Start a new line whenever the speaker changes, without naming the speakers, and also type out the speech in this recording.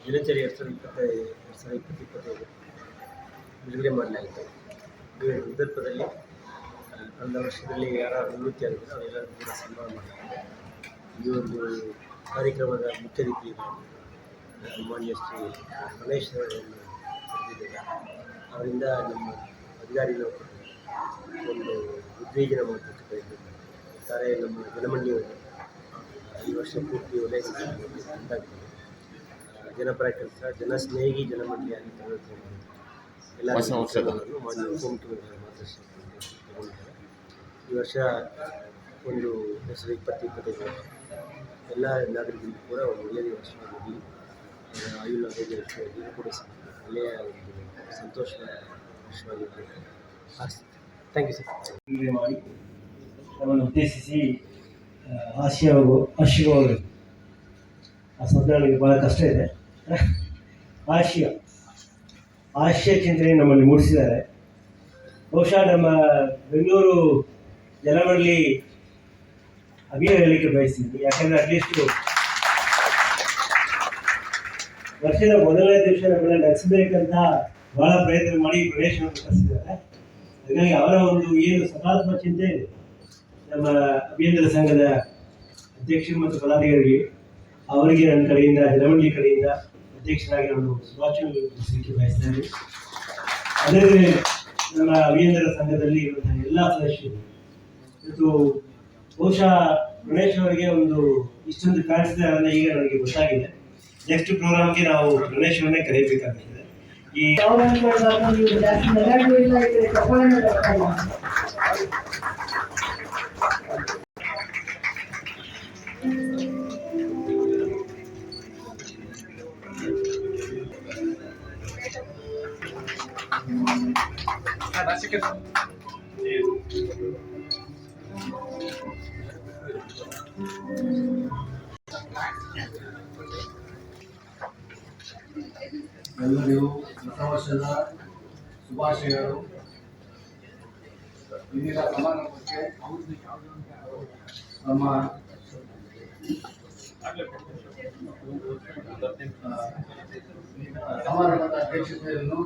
ದಿನಚರಿ 2025 ಬಿಡುಗಡೆ ಮಾಡಲಾಯಿತು. ಈ ಸಂದರ್ಭದಲ್ಲಿ ಕಳೆದ ವರ್ಷದಲ್ಲಿ ಯಾರು ನಿವೃತ್ತಿ ಆಗಿದ್ರು ಅವರೆಲ್ಲರೂ ಕೂಡ ಸನ್ಮಾನ ಮಾಡಲಾಗಿದೆ. ಈ ಒಂದು ಕಾರ್ಯಕ್ರಮದ ಮುಖ್ಯ ರೀತಿಯಲ್ಲಿ ಮಾನ್ಯ ಶ್ರೀ ಗಣೇಶ್ ಅವರನ್ನು ಕರೆದಿದ್ದಾರೆ. ಅವರಿಂದ ನಮ್ಮ ಅಧಿಕಾರಿಗಳು ಒಂದು ಉತ್ತೇಜನ ಮಾಡಬೇಕು ಬಯಸುತ್ತಾರೆ. ನಮ್ಮ ಜನಮಂಡಿಯವರು ಈ ವರ್ಷ ಪೂರ್ತಿ ಒಳ್ಳೆಯ ಉಂಟಾಗ್ತದೆ. ಜನಪರ ಕೆಲಸ, ಜನಸ್ನೇಹಿ ಜನಮಂಡಿಯಾಗಿ ತಗೊಳ್ತಾರೆ. ಎಲ್ಲ ಕೆಲಸಗಳನ್ನು ಮಾನ್ಯ ಉಪಮುಖ್ಯಮಂತ್ರಿಗಳ ಮಾರ್ಗದರ್ಶನದಲ್ಲಿ ತಗೊಂಡಿದ್ದಾರೆ. ಈ ವರ್ಷ ಒಂದು 2025 ಎಲ್ಲ ನಾಗರಿಕರಿಗೂ ಕೂಡ ಒಂದು ಒಳ್ಳೆಯ ವರ್ಷವಾಗಿ ಆಯುಳ ಆರೋಗ್ಯ ವಿಷಯವಾಗಿ ಕೂಡ ಒಳ್ಳೆಯ ಒಂದು ಸಂತೋಷದ ವರ್ಷವಾಗಿ ಆರಿಸ್ತೀವಿ. Thank you sir.
ಮಾಡಿ ನಮ್ಮನ್ನು ಉದ್ದೇಶಿಸಿ ಆಶಯವಾಗಬೇಕು. ಆ ಸಂದರ್ಭದಲ್ಲಿ ಭಾಳ ಕಷ್ಟ ಇದೆ. ಆಶಯ ಚಿಂತನೆ ನಮ್ಮಲ್ಲಿ ಮೂಡಿಸಿದ್ದಾರೆ. ಬಹುಶಃ ನಮ್ಮ ಬೆಂಗಳೂರು ಜಲಮಂಡಳಿ ಅಭಿನಯ ಹೇಳಲಿಕ್ಕೆ ಬಯಸ್ತೀನಿ. ಯಾಕಂದರೆ ಅಟ್ಲೀಸ್ಟು ವರ್ಷದ ಮೊದಲನೇ ದಿವಸ ನಮ್ಮನ್ನ ನಡೆಸಬೇಕಂತ ಭಾಳ ಪ್ರಯತ್ನ ಮಾಡಿ ಗಣೇಶನನ್ನು ಕರೆಸಿದ್ದಾರೆ. ಹಾಗಾಗಿ ಅವರ ಒಂದು ಏನು ಸಕಾರಾತ್ಮಕ ಚಿಂತೆ ಇದೆ ನಮ್ಮ ಅಭಿಯಂತರ ಸಂಘದ ಅಧ್ಯಕ್ಷರು ಮತ್ತು ಪದಾಧಿಕಾರಿಗೆ, ಅವರಿಗೆ ನನ್ನ ಕಡೆಯಿಂದ, ಜಲಮಂಡಳಿ ಕಡೆಯಿಂದ ಅಧ್ಯಕ್ಷರಾಗಿ ನಾನು ಶುಭಾಶಯ ಬಯಸ್ತೇನೆ. ಅದೇ ನಮ್ಮ ಅಭಿಯಂತರ ಸಂಘದಲ್ಲಿ ಇರುವಂತಹ ಎಲ್ಲ ಸದಸ್ಯರು ಇವತ್ತು ಬಹುಶಃ ಗಣೇಶ್ ಅವರಿಗೆ ಒಂದು ಇಷ್ಟೊಂದು ಕಾಣಿಸಿದೆ ಅಂದರೆ ಈಗ ನನಗೆ ಗೊತ್ತಾಗಿದೆ. ನೆಕ್ಸ್ಟ್ ಪ್ರೋಗ್ರಾಮ್ಗೆ ನಾವು ಗಣೇಶ್ ಅವರನ್ನೇ ಕರೆಯಬೇಕಾಗ್ತದೆ. ಈ
ಎಲ್ಲರಿಗೂ ಹೊಸ ವರ್ಷದ ಶುಭಾಶಯಗಳು. ಇಂದಿನ ಸಮಾರಂಭಕ್ಕೆ ನಮ್ಮ ಸಮಾರಂಭದ ಅಧ್ಯಕ್ಷತೆಯನ್ನು